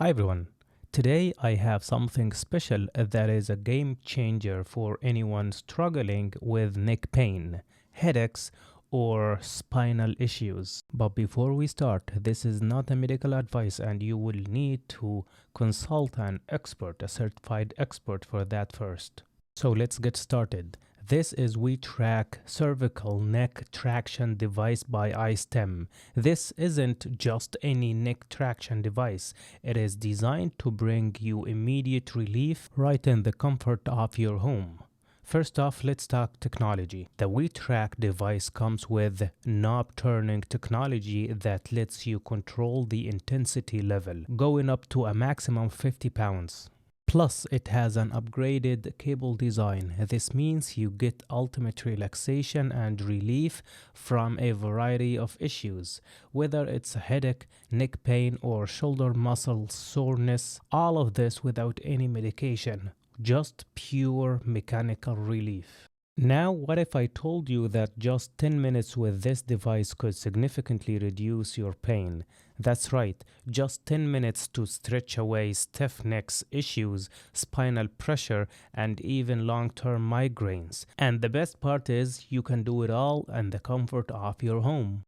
Hi everyone. Today I have something special that is a game changer for anyone struggling with neck pain, headaches, or spinal issues. But before we start, this is not a medical advice and you will need to consult an expert, a certified expert for that first. So let's get started. This is WeTrac cervical neck traction device by iStem. This isn't just any neck traction device. It is designed to bring you immediate relief right in the comfort of your home. First off, let's talk technology. The WeTrac device comes with knob turning technology that lets you control the intensity level, going up to a maximum 50 pounds. Plus, it has an upgraded cable design. This means you get ultimate relaxation and relief from a variety of issues, whether it's a headache, neck pain, or shoulder muscle soreness. All of this without any medication, just pure mechanical relief. Now, what if I told you that just 10 minutes with this device could significantly reduce your pain? That's right, just 10 minutes to stretch away stiff necks issues, spinal pressure, and even long-term migraines. And the best part is you can do it all in the comfort of your home.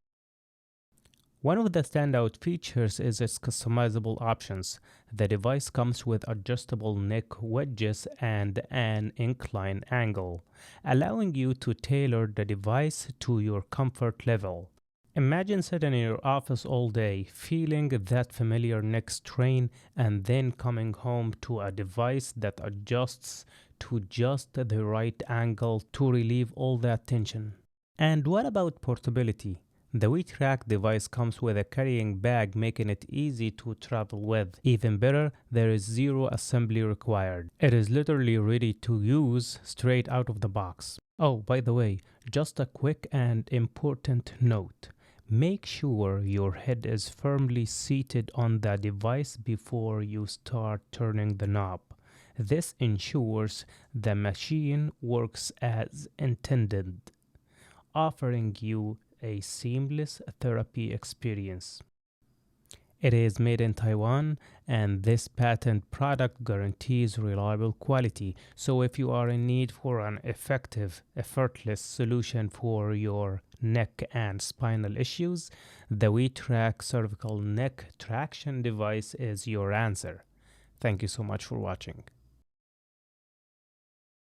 One of the standout features is its customizable options. The device comes with adjustable neck wedges and an incline angle, allowing you to tailor the device to your comfort level. Imagine sitting in your office all day, feeling that familiar neck strain, and then coming home to a device that adjusts to just the right angle to relieve all that tension. And what about portability? The WeTrac device comes with a carrying bag, making it easy to travel with. Even better, there is zero assembly required. It is literally ready to use straight out of the box. Oh, by the way, just a quick and important note. Make sure your head is firmly seated on the device before you start turning the knob. This ensures the machine works as intended, offering you a seamless therapy experience. It is made in Taiwan, and this patent product guarantees reliable quality. So if you are in need for an effective, effortless solution for your neck and spinal issues, the WeTrac cervical neck traction device is your answer. Thank you so much for watching.